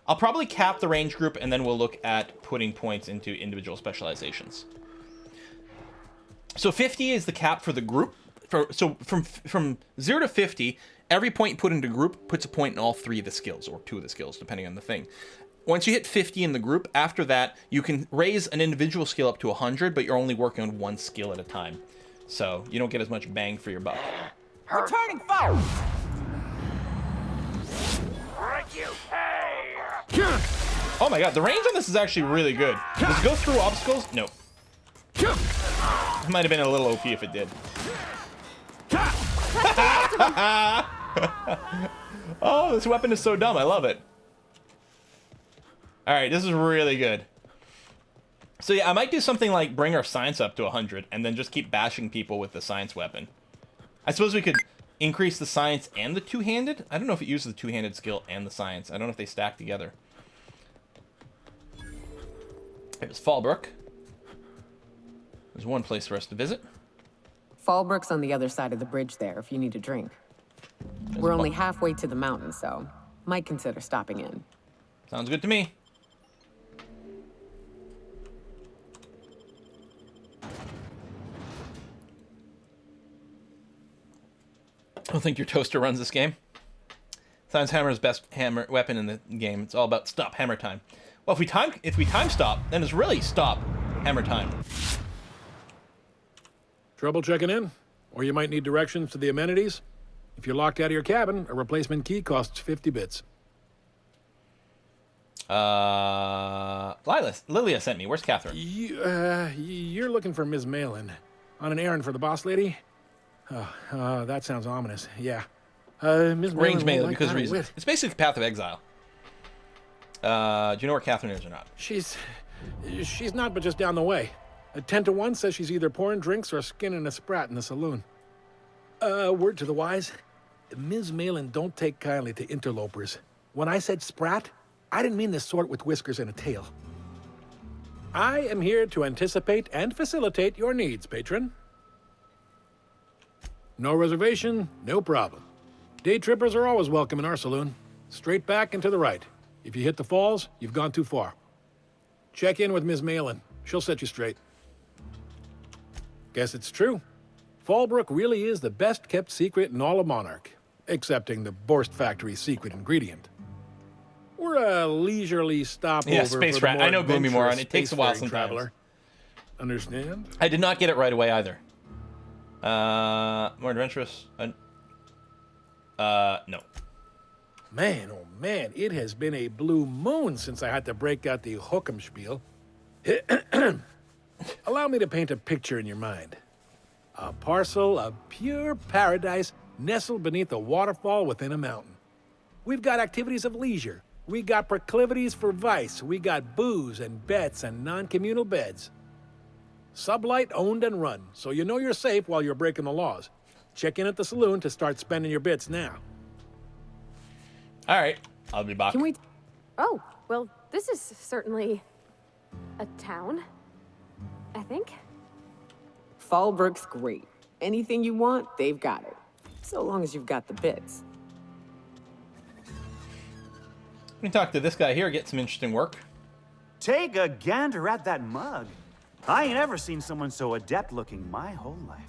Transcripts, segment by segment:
I'll probably cap the range group, and then we'll look at putting points into individual specializations. So 50 is the cap for the group. So from 0 to 50, every point put into group puts a point in all 3 of the skills, or 2 of the skills, depending on the thing. Once you hit 50 in the group, after that, you can raise an individual skill up to 100, but you're only working on 1 skill at a time. So you don't get as much bang for your buck. Returning foul! Oh my god, the range on this is actually really good. Does it go through obstacles? No. It might have been a little OP if it did. Oh, this weapon is so dumb. I love it. All right, this is really good. So yeah, I might do something like bring our science up to 100 and then just keep bashing people with the science weapon. I suppose we could increase the science and the two-handed. I don't know if it uses the two-handed skill and the science. I don't know if they stack together. Here's Fallbrook. There's one place for us to visit. Fallbrook's on the other side of the bridge there if you need a drink. We're only halfway to the mountain, so might consider stopping in. Sounds good to me. I don't think your toaster runs this game. Science hammer is best hammer weapon in the game. It's all about stop hammer time. Well, if we time stop, then it's really stop hammer time. Trouble checking in? Or you might need directions to the amenities? If you're locked out of your cabin, a replacement key costs 50 bits. Lilia sent me. Where's Katherine? You're looking for Ms. Malin. On an errand for the boss lady? That sounds ominous. Yeah. Ms. Range Malin mainly like because of reasons. wit. It's basically Path of Exile. Do you know where Katherine is or not? She's not but just down the way. A 10 to 1 says she's either pouring drinks or skinning a sprat in the saloon. Word to the wise, Ms. Malin don't take kindly to interlopers. When I said sprat, I didn't mean the sort with whiskers and a tail. I am here to anticipate and facilitate your needs, patron. No reservation, no problem. Day trippers are always welcome in our saloon. Straight back and to the right. If you hit the falls, you've gone too far. Check in with Ms. Malin. She'll set you straight. Guess it's true. Fallbrook really is the best-kept secret in all of Monarch, excepting the Borst Factory's secret ingredient. We're a leisurely stopover. Yeah, space rat. I know Gloomy Moron. It takes a while sometimes. Traveler. Understand? I did not get it right away either. More adventurous. No. Man, oh man, it has been a blue moon since I had to break out the hook'em spiel. Allow me to paint a picture in your mind. A parcel of pure paradise nestled beneath a waterfall within a mountain. We've got activities of leisure. We got proclivities for vice. We got booze and bets and non-communal beds. Sublight owned and run, so you know you're safe while you're breaking the laws. Check in at the saloon to start spending your bits now. All right, I'll be back. Can we... Oh, well, this is certainly a town, I think. Fallbrook's great. Anything you want, they've got it. So long as you've got the bits. Let me talk to this guy here, get some interesting work. Take a gander at that mug. I ain't ever seen someone so adept looking my whole life.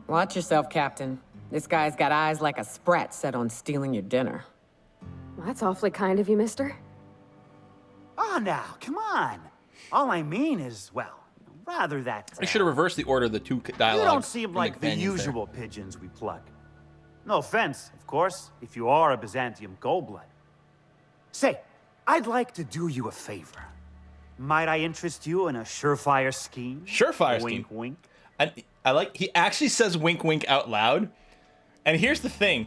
Watch yourself, Captain. This guy's got eyes like a sprat set on stealing your dinner. Well, that's awfully kind of you, mister. Oh, now, come on. All I mean is, well, rather that... I should have reversed the order of the two dialogue. You don't seem like the usual pigeons we pluck. No offense, of course, if you are a Byzantium goldblood. Say, I'd like to do you a favor. Might I interest you in a surefire scheme? Surefire scheme? Wink, wink. And I like, he actually says wink, wink out loud. And here's the thing.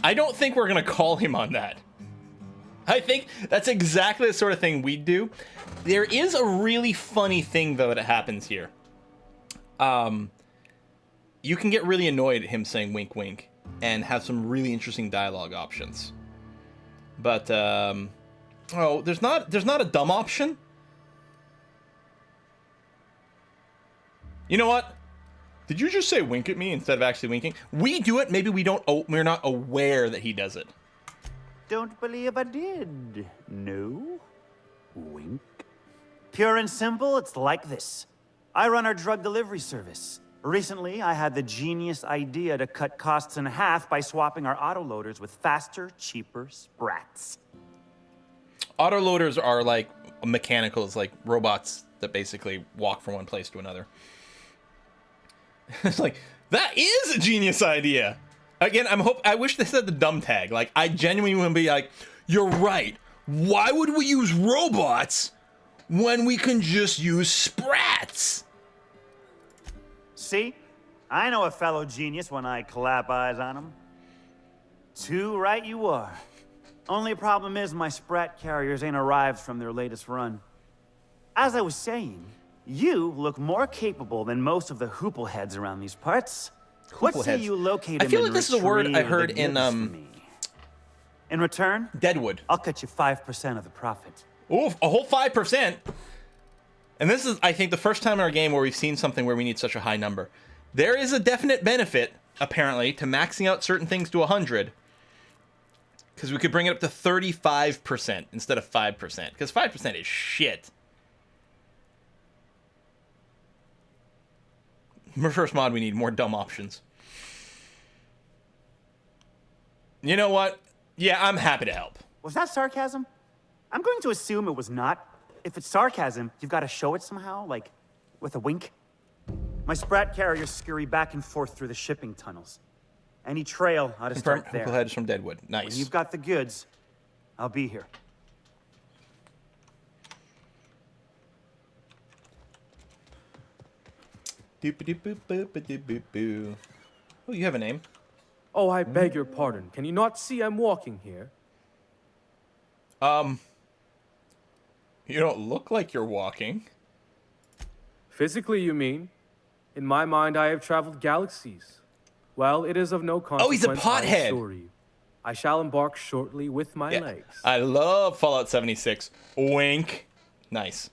I don't think we're going to call him on that. I think that's exactly the sort of thing we'd do. There is a really funny thing, though, that happens here. You can get really annoyed at him saying wink, wink, and have some really interesting dialogue options. But, oh, there's not a dumb option. You know what? Did you just say wink at me instead of actually winking? We do it. Maybe we're not aware that he does it. don't believe I did. No? Wink. Pure and simple, it's like this. I run our drug delivery service. Recently, I had the genius idea to cut costs in half by swapping our autoloaders with faster, cheaper sprats. Autoloaders are like mechanicals, like robots that basically walk from one place to another. It's like, that is a genius idea. Again, I wish they said the dumb tag. Like, I genuinely want to be like, you're right. Why would we use robots when we can just use sprats? See? I know a fellow genius when I clap eyes on him. Too right you are. Only problem is my sprat carriers ain't arrived from their latest run. As I was saying, you look more capable than most of the hoople heads around these parts. What say you locate I him feel and like this is a word I retrieve heard the in goods for me? In return, Deadwood. I'll cut you 5% of the profit. Oh, a whole 5%. And this is, I think, the first time in our game where we've seen something where we need such a high number. There is a definite benefit, apparently, to maxing out certain things to 100. Because we could bring it up to 35% instead of 5%. Because 5% is shit. For first mod, we need more dumb options. You know what? Yeah, I'm happy to help. Was that sarcasm? I'm going to assume it was not. If it's sarcasm, you've got to show it somehow, like with a wink. My sprat carriers scurry back and forth through the shipping tunnels. Any trail ought to Confirm start there. Hoople Head is from Deadwood. Nice. When you've got the goods, I'll be here. Doop-a-doop-boop-boop-a-doop-boop-boo. Oh, you have a name. Oh, I beg your pardon. Can you not see I'm walking here? You don't look like you're walking. Physically, you mean? In my mind, I have traveled galaxies. Well, it is of no consequence. he's a pothead. I assure you. I shall embark shortly with my legs. I love Fallout 76. Wink. Nice.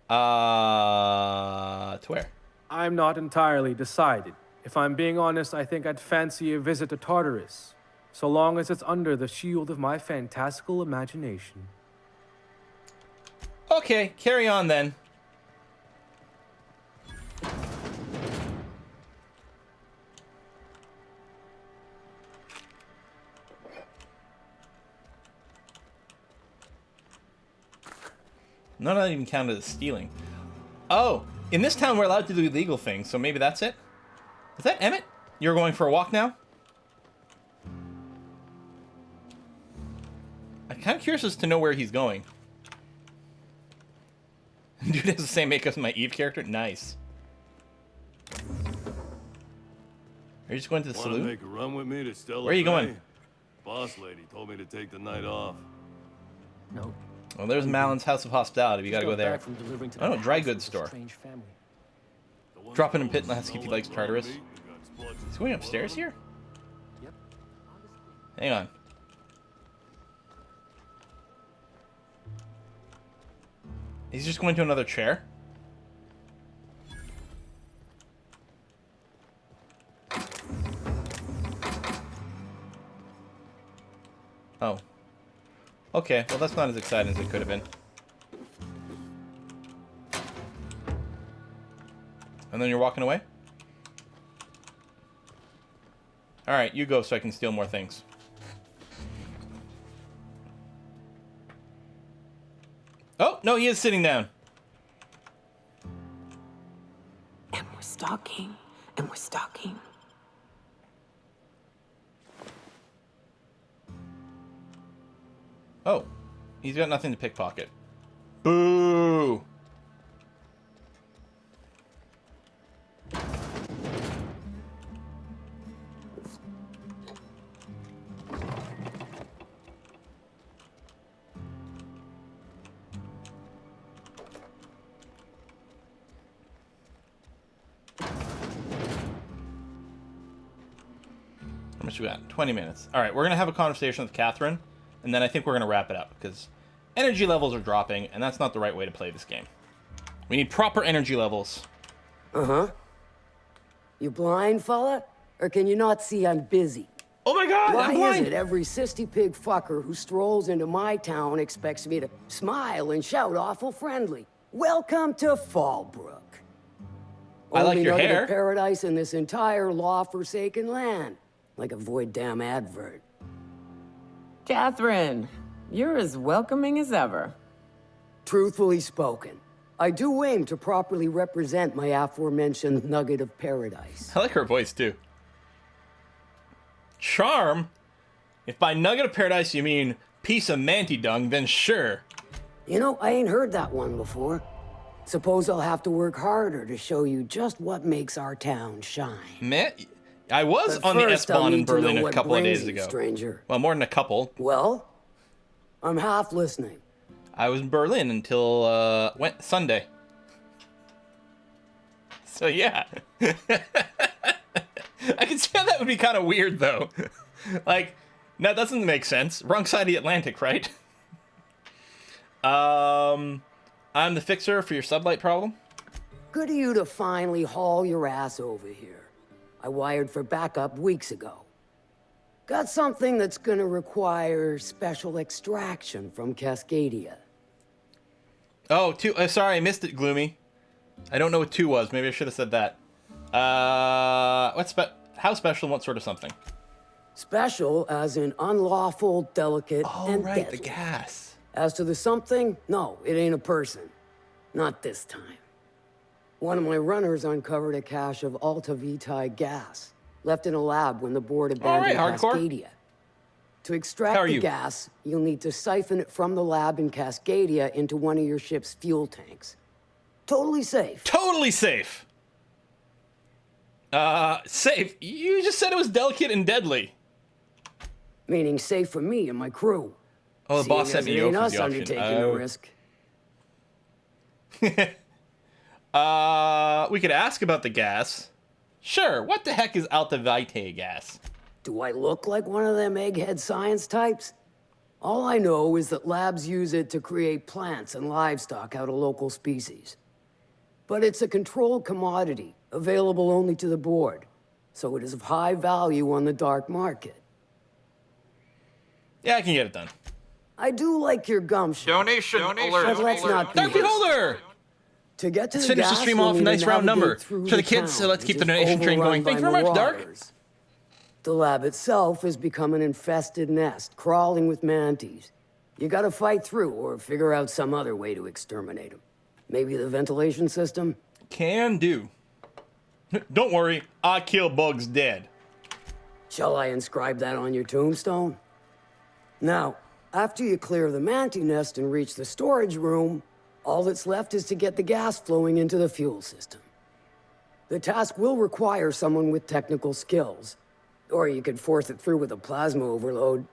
To where? I'm not entirely decided. If I'm being honest, I think I'd fancy a visit to Tartarus, so long as it's under the shield of my fantastical imagination. Okay, carry on then. None of that even counted as stealing. Oh, in this town we're allowed to do illegal things, so maybe that's it? Is that Emmett? You're going for a walk now? I'm kind of curious as to know where he's going. Dude has the same makeup as my Eve character? Nice. Are you just going to the Wanna saloon? make a run with me to Stella Where are you Bay? going? Boss lady told me to take the night off. No. Well, there's Malin's House of Hospitality. We gotta go Got there. back from delivering to Oh, the no, dry house goods of a store. strange family. The one Drop in and that pit and ask if he smelled likes like Tartarus. ground meat and got splotches Is he going of upstairs blood on here? Yep. Hang on. He's just going to another chair? Oh. Okay, well that's not as exciting as it could have been. And then you're walking away? Alright, you go so I can steal more things. Oh, no, he is sitting down. And we're stalking, and we're stalking. Oh, he's got nothing to pickpocket. Boo! How much we got? 20 minutes. All right, we're going to have a conversation with Katherine, and then I think we're going to wrap it up, because energy levels are dropping, and that's not the right way to play this game. We need proper energy levels. You blind, fella? Or can you not see I'm busy? Oh my god, Why I'm is blind! it every sissy pig fucker who strolls into my town expects me to smile and shout awful friendly? Welcome to Fallbrook. I like Only your nugget hair. of paradise in this entire law-forsaken land. Like a void damn advert. Katherine, you're as welcoming as ever. Truthfully spoken, I do aim to properly represent my aforementioned nugget of paradise. I like her voice too. Charm? If by nugget of paradise you mean piece of manty dung, then sure. You know, I ain't heard that one before. Suppose I'll have to work harder to show you just what makes our town shine. Man, I was But on the first, I'll S-Bahn in need to know Berlin a what couple of brings days you, ago. stranger. Well, more than a couple. Well, I'm half listening. I was in Berlin until Sunday. So yeah. I can see how that would be kind of weird though. Like, that doesn't make sense. Wrong side of the Atlantic, right? I'm the fixer for your sublight problem. Good of you to finally haul your ass over here. I wired for backup weeks ago. Got something that's gonna require special extraction from Cascadia. Oh, 2. Sorry, I missed it, Gloomy. I don't know what 2 was. Maybe I should have said that. How special and what sort of something? Special as in unlawful, delicate, Oh, and right, deadly. the gas. As to the something, no, it ain't a person. Not this time. One of my runners uncovered a cache of Alta Vitae gas, left in a lab when the board abandoned All right, hardcore. Cascadia. To How extract are the you? gas, you'll need to siphon it from the lab in Cascadia into one of your ship's fuel tanks. Totally safe. Totally safe. Safe? You just said it was delicate and deadly. Meaning safe for me and my crew. Oh, the boss Seeing sent as me it to ain't go for us the option. undertaking the risk. We could ask about the gas. Sure, what the heck is Alta Vitae gas? Do I look like one of them egghead science types? All I know is that labs use it to create plants and livestock out of local species. But it's a controlled commodity, available only to the board, so it is of high value on the dark market. Yeah, I can get it done. I do like your gumption. Donation alert. But let's not be Dark Beholder! To get to Let's the finish the gas, stream you'll off a need to nice round number. navigate through For the the kids, so town, let's keep which the is donation train overrun going. Thank you by very much, Dark. marauders. The lab itself has become an infested nest, crawling with manties. You gotta fight through or figure out some other way to exterminate them. Maybe the ventilation system? Can do. Don't worry, I kill bugs dead. Shall I inscribe that on your tombstone? Now, after you clear the manty nest and reach the storage room, all that's left is to get the gas flowing into the fuel system. The task will require someone with technical skills, or you could force it through with a plasma overload.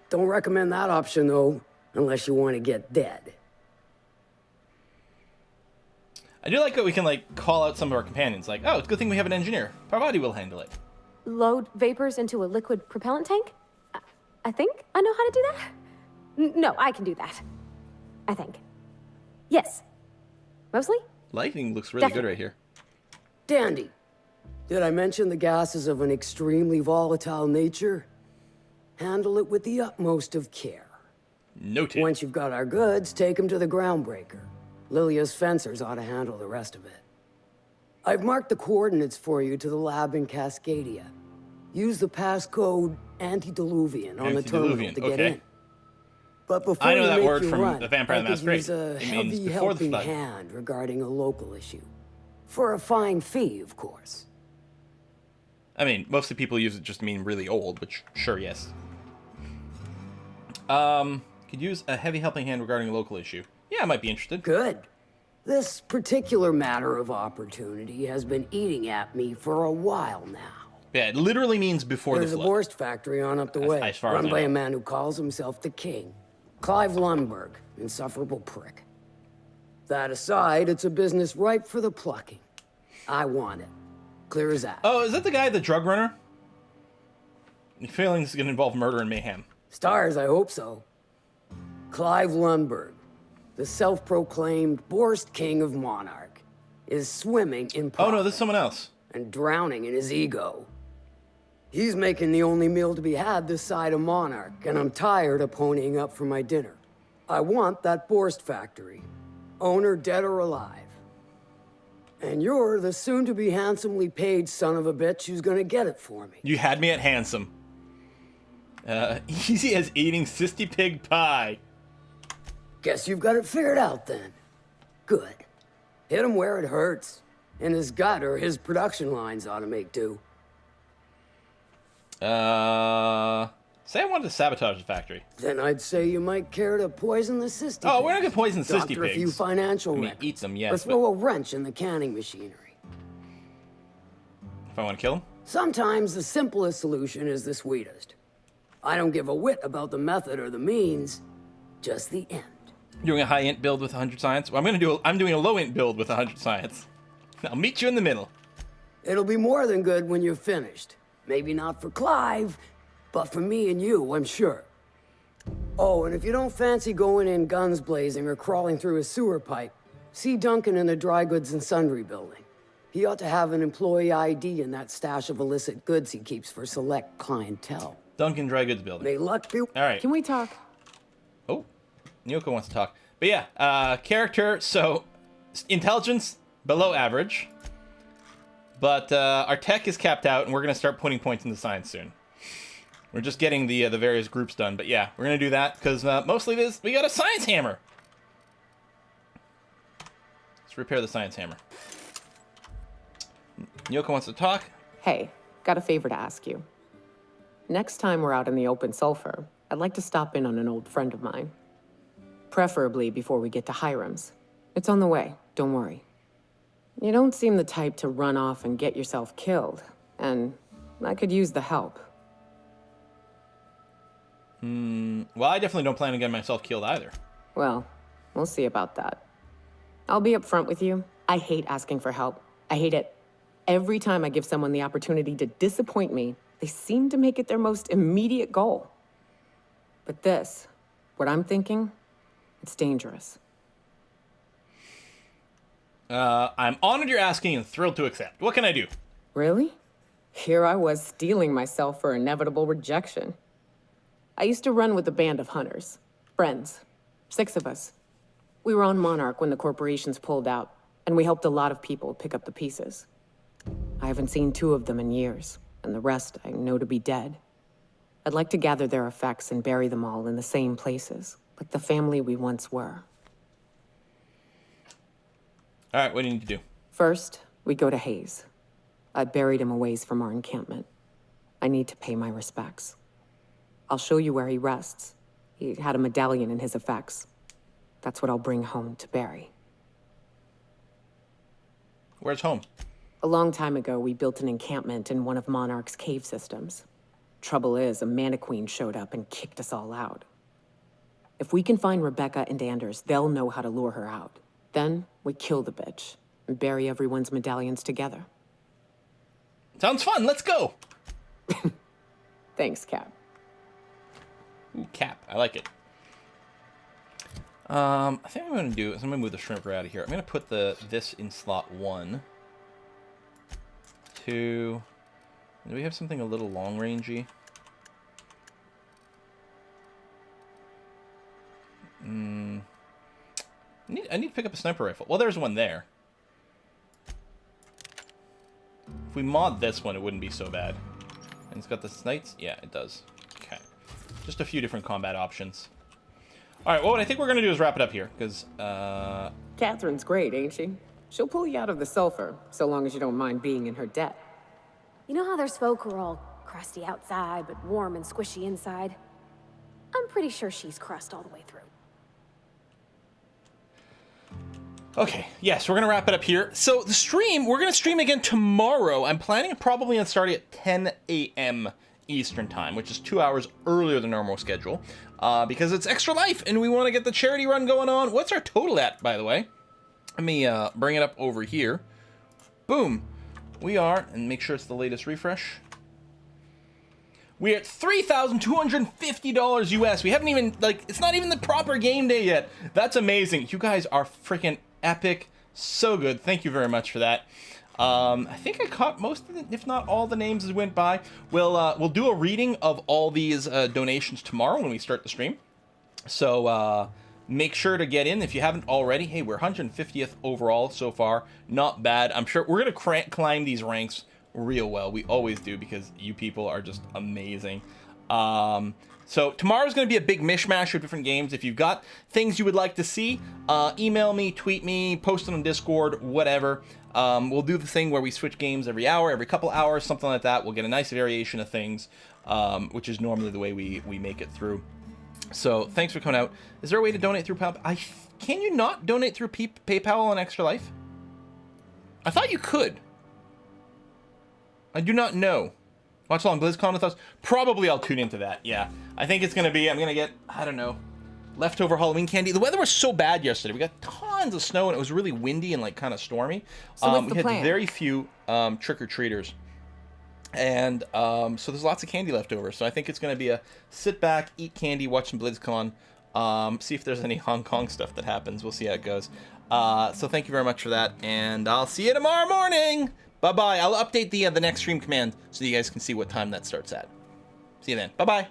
Don't recommend that option, though, unless you want to get dead. I do like that we can, like, call out some of our companions. Like, oh, it's a good thing we have an engineer. Parvati will handle it. Load vapors into a liquid propellant tank? I think I know how to do that. No, I can do that. I think. Yes. Mostly? Lighting looks really good Definitely. right here. Dandy. Did I mention the gas is of an extremely volatile nature? Handle it with the utmost of care. Noted. Once you've got our goods, take them to the groundbreaker. Lilia's fencers ought to handle the rest of it. I've marked the coordinates for you to the lab in Cascadia. Use the passcode Antediluvian on the terminal Antediluvian, to get okay. in. But before I know you that make word your from run, The Vampire I the could Masquerade. use a It means heavy before the helping flood. hand regarding a local issue. For a fine fee, of course. I mean, mostly people use it just to mean really old, which, sure, yes. Could use a heavy helping hand regarding a local issue. Yeah, I might be interested. Good. This particular matter of opportunity has been eating at me for a while now. Yeah, it literally means before There's the a flood. Borst factory on up the way, as far as run I by know. a man who calls himself the King. Clive Lundberg, insufferable prick. That aside, it's a business ripe for the plucking. I want it. Clear as that. Oh, is that the guy, the drug runner? I'm feeling this is going to involve murder and mayhem. Stars, I hope so. Clive Lundberg, the self-proclaimed Borst King of Monarch, is swimming in Oh profit no, this is someone else. and drowning in his ego. He's making the only meal to be had this side of Monarch, and I'm tired of ponying up for my dinner. I want that Borst factory. Owner dead or alive. And you're the soon-to-be handsomely paid son of a bitch who's gonna get it for me. You had me at handsome. Easy as eating cysty pig pie. Guess you've got it figured out then. Good. Hit him where it hurts. In his gut or his production lines ought to make do. Say I wanted to sabotage the factory. Then I'd say you might care to poison the cysty Oh, pigs. we're not gonna poison the cysty Doctor a few pigs. financial I mean, records. eat them, yes, Or throw a wrench in the canning machinery. If I want to kill him? Sometimes the simplest solution is the sweetest. I don't give a whit about the method or the means, just the end. Doing a high int build with 100 science? Well, I'm doing a low int build with 100 science. I'll meet you in the middle. It'll be more than good when you're finished. Maybe not for Clive, but for me and you, I'm sure. Oh, and if you don't fancy going in guns blazing or crawling through a sewer pipe, see Duncan in the dry goods and sundry building. He ought to have an employee ID in that stash of illicit goods he keeps for select clientele. Duncan Dry Goods Building. May luck be... All right. Can we talk? Oh, Nyoko wants to talk. But yeah, character, so intelligence, below average. But our tech is capped out, and we're going to start putting points into science soon. We're just getting the various groups done. But yeah, we're going to do that, because mostly we got a science hammer. Let's repair the science hammer. Nyoko wants to talk. Hey, got a favor to ask you. Next time we're out in the open sulfur, I'd like to stop in on an old friend of mine. Preferably before we get to Hiram's. It's on the way, don't worry. You don't seem the type to run off and get yourself killed, and I could use the help. Well, I definitely don't plan on getting myself killed either. Well, we'll see about that. I'll be upfront with you. I hate asking for help. I hate it. Every time I give someone the opportunity to disappoint me, they seem to make it their most immediate goal. But this, what I'm thinking, it's dangerous. I'm honored you're asking and thrilled to accept. What can I do? Really? Here I was steeling myself for inevitable rejection. I used to run with a band of hunters. Friends. 6 of us. We were on Monarch when the corporations pulled out, and we helped a lot of people pick up the pieces. I haven't seen 2 of them in years, and the rest I know to be dead. I'd like to gather their effects and bury them all in the same places, like the family we once were. All right, what do you need to do? First, we go to Hayes. I buried him a ways from our encampment. I need to pay my respects. I'll show you where he rests. He had a medallion in his effects. That's what I'll bring home to Barry. Where's home? A long time ago, we built an encampment in one of Monarch's cave systems. Trouble is, a Mantiqueen showed up and kicked us all out. If we can find Rebecca and Anders, they'll know how to lure her out. Then, we kill the bitch and bury everyone's medallions together. Sounds fun, let's go! Thanks, Cap. Ooh, Cap, I like it. I think what I'm gonna do is I'm gonna move the shrimper out of here. I'm gonna put this in slot 1. 2. Do we have something a little long-rangey? I need to pick up a sniper rifle. Well, there's one there. If we mod this one, it wouldn't be so bad. And it's got the snipes? Yeah, it does. Okay. Just a few different combat options. All right, well, what I think we're going to do is wrap it up here, because, Katherine's great, ain't she? She'll pull you out of the sulfur, so long as you don't mind being in her debt. You know how there's folk who are all crusty outside, but warm and squishy inside? I'm pretty sure she's crust all the way through. Okay, yes, we're going to wrap it up here. So the stream, we're going to stream again tomorrow. I'm planning probably on starting at 10 a.m. Eastern time, which is 2 hours earlier than normal schedule, because it's Extra Life, and we want to get the charity run going on. What's our total at, by the way? Let me bring it up over here. Boom. We are, and make sure it's the latest refresh. We're at $3,250 US. We haven't even, like, it's not even the proper game day yet. That's amazing. You guys are freaking epic. So good. Thank you very much for that. I think I caught most of it, if not all the names as went by. We'll do a reading of all these donations tomorrow when we start the stream. So make sure to get in if you haven't already. Hey, we're 150th overall so far. Not bad. I'm sure we're going to climb these ranks real well. We always do because you people are just amazing. So tomorrow's going to be a big mishmash of different games. If you've got things you would like to see, email me, tweet me, post it on Discord, whatever. We'll do the thing where we switch games every hour, every couple hours, something like that. We'll get a nice variation of things, which is normally the way we make it through. So thanks for coming out. Is there a way to donate through PayPal? Can you not donate through PayPal on Extra Life? I thought you could. I do not know. Watch along BlizzCon with us. Probably I'll tune into that. Yeah, I think it's gonna be. I'm gonna get, I don't know, leftover Halloween candy. The weather was so bad yesterday. We got tons of snow and it was really windy and like kind of stormy. So what's we the had plan? very few trick-or-treaters, and so there's lots of candy left over. So I think it's gonna be a sit back, eat candy, watch some BlizzCon, see if there's any Hong Kong stuff that happens. We'll see how it goes. So thank you very much for that, and I'll see you tomorrow morning. Bye-bye. I'll update the next stream command so you guys can see what time that starts at. See you then. Bye-bye.